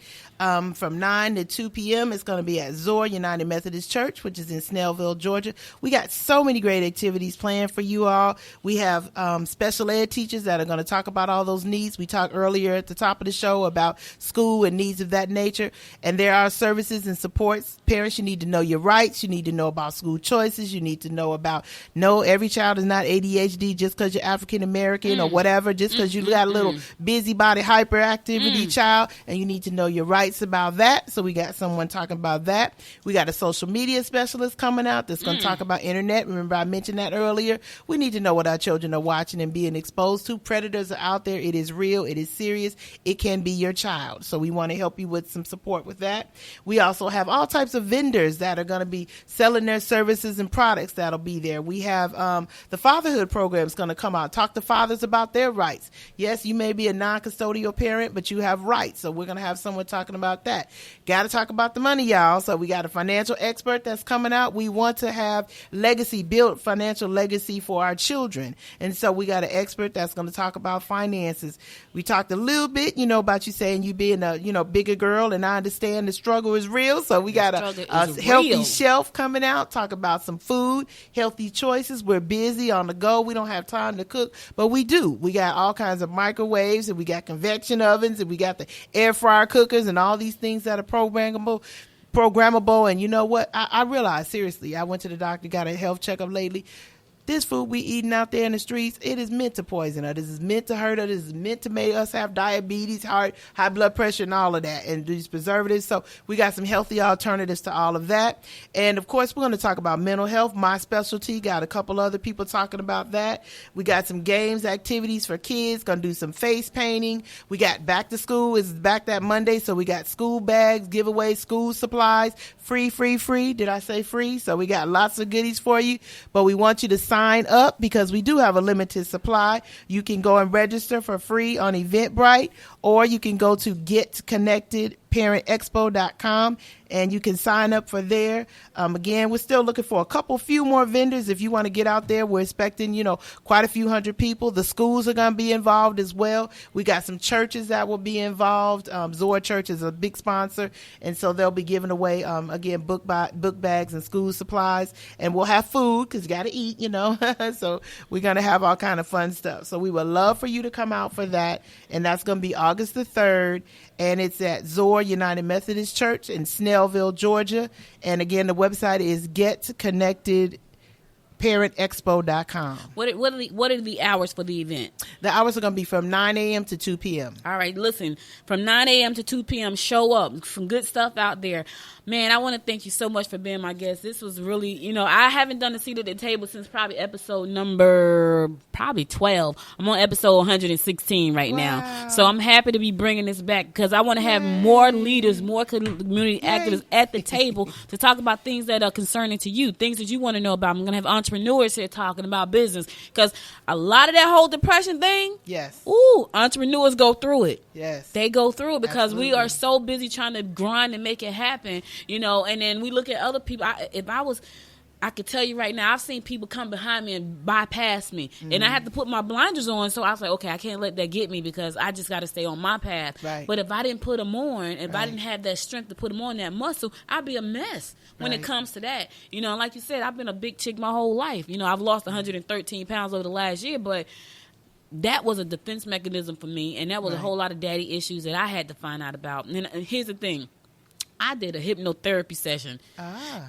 from 9 to 2 p.m. It's going to be at Zor United Methodist Church, which is in Snellville, Georgia. We got so many great activities planned for you all. We have special ed teachers that are going to talk about all those needs. We talked earlier at the top of the show about school and needs of that nature. And there are services and supports. Parents, you need to know your rights. You need to know about school choices. You need to know about every child is not ADHD just because you're African American or whatever, just because you got a little busybody hyperactivity child, and you need to know your rights about that. So we got someone talking about that. We got a social media specialist coming out that's going to talk about internet. Remember I mentioned that earlier. We need to know what our children are watching and being exposed to. Predators are out there. It is real. It is serious. It can be your child. So we want to help you with some support with that. We also have all types of vendors that are going to be selling their services and products that'll be there. We have the fatherhood program is going to come out. Talk to fathers about their rights. Yes, you may be a non-custodial parent, but you have rights. So we're going to have someone talking about that. Got to talk about the money, y'all. So we got a financial expert that's coming out. We want to have build financial legacy for our children. And so we got an expert that's going to talk about finances. We talked a little bit, about you saying you being a, bigger girl, and I understand the struggle is real. So we got a healthy shelf coming out, talk about some food, healthy choices. We're busy on the go. We don't have time to cook, but we do. We got all kinds of microwaves, and we got convection ovens, and we got the air fryer cookers, and all these things that are programmable. And you know what? I realized, seriously, I went to the doctor, got a health checkup lately. This food we eating out there in the streets, it is meant to poison us. This is meant to hurt us. This is meant to make us have diabetes, heart, high blood pressure, and all of that, and these preservatives. So we got some healthy alternatives to all of that. And, of course, we're going to talk about mental health, my specialty. Got a couple other people talking about that. We got some games, activities for kids, going to do some face painting. We got back to school. It's back that Monday, so we got school bags, giveaways, school supplies, free. Did I say free? So we got lots of goodies for you, but we want you to sign up because we do have a limited supply. You can go and register for free on Eventbrite, or you can go to getconnectedparentexpo.com and you can sign up for there. Again, we're still looking for a few more vendors. If you want to get out there, we're expecting, quite a few hundred people. The schools are going to be involved as well. We got some churches that will be involved. Zor Church is a big sponsor, and so they'll be giving away, again, book bags and school supplies, and we'll have food because you got to eat, so we're going to have all kind of fun stuff. So we would love for you to come out for that, and that's going to be August the 3rd, and it's at Zor United Methodist Church in Snellville, Georgia. And again, the website is getconnectedparentexpo.com. What are the hours for the event? The hours are going to be from 9 a.m. to 2 p.m. All right, listen, from 9 a.m. to 2 p.m., show up. Some good stuff out there. Man, I want to thank you so much for being my guest. This was really, I haven't done a seat at the table since probably episode number 12. I'm on episode 116 right now. So I'm happy to be bringing this back because I want to have more leaders, more community activists at the table to talk about things that are concerning to you, things that you want to know about. I'm going to have entrepreneurs here talking about business because a lot of that whole depression thing, entrepreneurs go through it. Yes. They go through it because Absolutely. we are so busy trying to grind and make it happen. And then we look at other people. I could tell you right now, I've seen people come behind me and bypass me. And I had to put my blinders on. So I was like, okay, I can't let that get me because I just got to stay on my path. Right. But if I didn't put them on, if I didn't have that strength to put them on, that muscle, I'd be a mess when it comes to that. You know, like you said, I've been a big chick my whole life. You know, I've lost 113 pounds over the last year, but that was a defense mechanism for me. And that was a whole lot of daddy issues that I had to find out about. And here's the thing. I did a hypnotherapy session,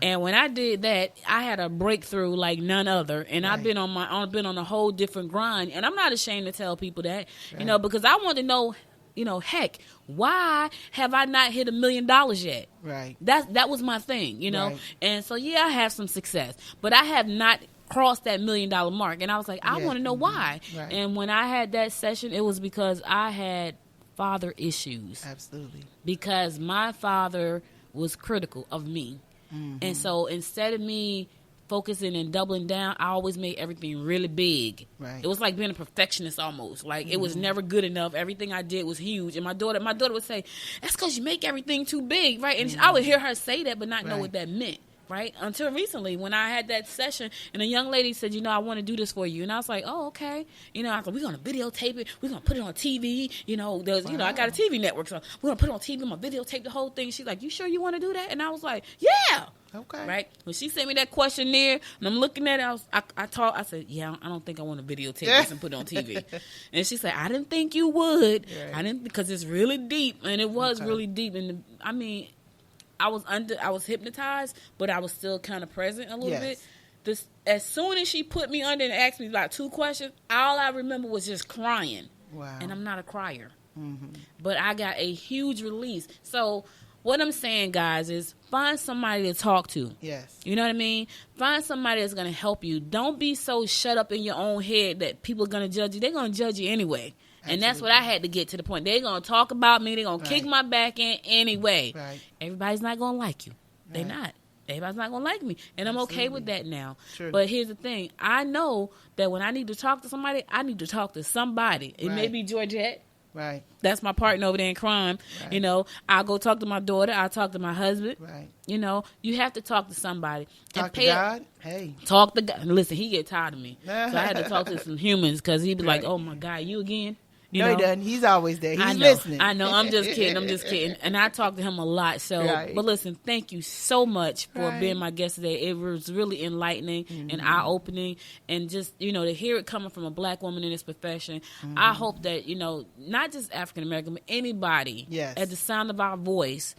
and when I did that, I had a breakthrough like none other. And I've been on a whole different grind, and I'm not ashamed to tell people that, you know, because I want to know, you know, heck, why have I not hit $1 million yet? Right. That was my thing, you know, and so I have some success, but I have not crossed that $1 million mark, and I was like, I want to know why. Right. And when I had that session, it was because I had father issues. Absolutely. Because my father was critical of me. And so instead of me focusing and doubling down, I always made everything really big. Right. It was like being a perfectionist almost. Like it was never good enough. Everything I did was huge. And my daughter would say, that's because you make everything too big, right? And I would hear her say that but not know what that meant. Right? Until recently when I had that session and a young lady said, you know, I want to do this for you. And I was like, oh, okay. You know, I was like, we're going to videotape it. We're going to put it on TV. You know, you know, I got a TV network, so we're going to put it on TV. I'm going to videotape the whole thing. She's like, you sure you want to do that? And I was like, yeah. Okay. Right? When she sent me that questionnaire and I'm looking at it, I said, yeah, I don't think I want to videotape this and put it on TV. And she said, I didn't think you would. Right. I didn't, because it's really deep. And it was really deep. And I mean, I was hypnotized, but I was still kind of present a little bit. As soon as she put me under and asked me like 2 questions, all I remember was just crying. Wow. And I'm not a crier. But I got a huge release. So what I'm saying, guys, is find somebody to talk to. Yes. You know what I mean? Find somebody that's going to help you. Don't be so shut up in your own head that people are going to judge you. They're going to judge you anyway. And that's what I had to get to the point. They're going to talk about me. They're going to kick my back in anyway. Right. Everybody's not going to like you. They're not. Everybody's not going to like me. And I'm okay with that now. True. But here's the thing. I know that when I need to talk to somebody, I need to talk to somebody. It may be Georgette. Right. That's my partner over there in crime. Right. You know, I'll go talk to my daughter. I'll talk to my husband. Right. You know, you have to talk to somebody. Talk to God? Hey. Talk to God. Listen, he get tired of me. So I had to talk to some humans because he'd be like, oh, my God, you again? You know? He doesn't. He's always there. He's listening. I know. I'm just kidding. And I talk to him a lot. So, but listen, thank you so much for being my guest today. It was really enlightening and eye-opening. And just, you know, to hear it coming from a black woman in this profession, I hope that, you know, not just African-American, but anybody at the sound of our voice,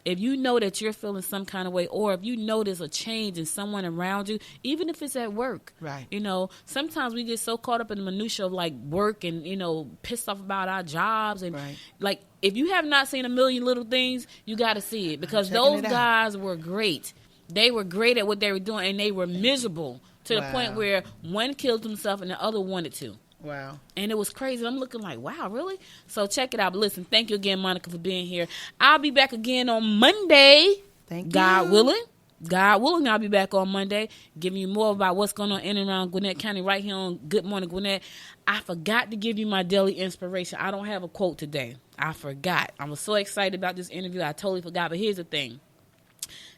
if you know that you're feeling some kind of way, or if you notice a change in someone around you, even if it's at work, you know, sometimes we get so caught up in the minutia of like work and, you know, pissed off about our jobs. And like, if you have not seen A Million Little Things, you got to see it, because those guys were great. They were great at what they were doing, and they were miserable to the point where one killed himself and the other wanted to. Wow. And it was crazy. I'm looking like, wow, really? So check it out. But listen, thank you again, Monica, for being here. I'll be back again on Monday. Thank you. God willing. God willing, I'll be back on Monday giving you more about what's going on in and around Gwinnett County right here on Good Morning Gwinnett. I forgot to give you my daily inspiration. I don't have a quote today. I forgot. I was so excited about this interview. I totally forgot. But here's the thing.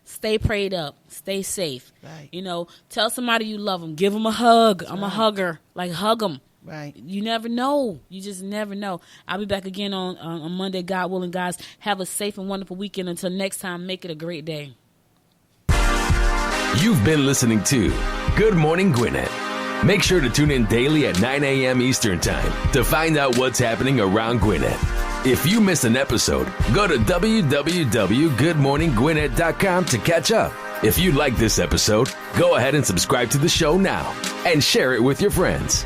Stay prayed up. Stay safe. Right. You know, tell somebody you love them. Give them a hug. I'm a hugger. Like, hug them. Right. You never know. You just never know. I'll be back again on Monday, God willing, guys. Have a safe and wonderful weekend. Until next time, make it a great day. You've been listening to Good Morning Gwinnett. Make sure to tune in daily at 9 a.m. Eastern Time to find out what's happening around Gwinnett. If you miss an episode, go to www.goodmorninggwinnett.com to catch up. If you like this episode, go ahead and subscribe to the show now and share it with your friends.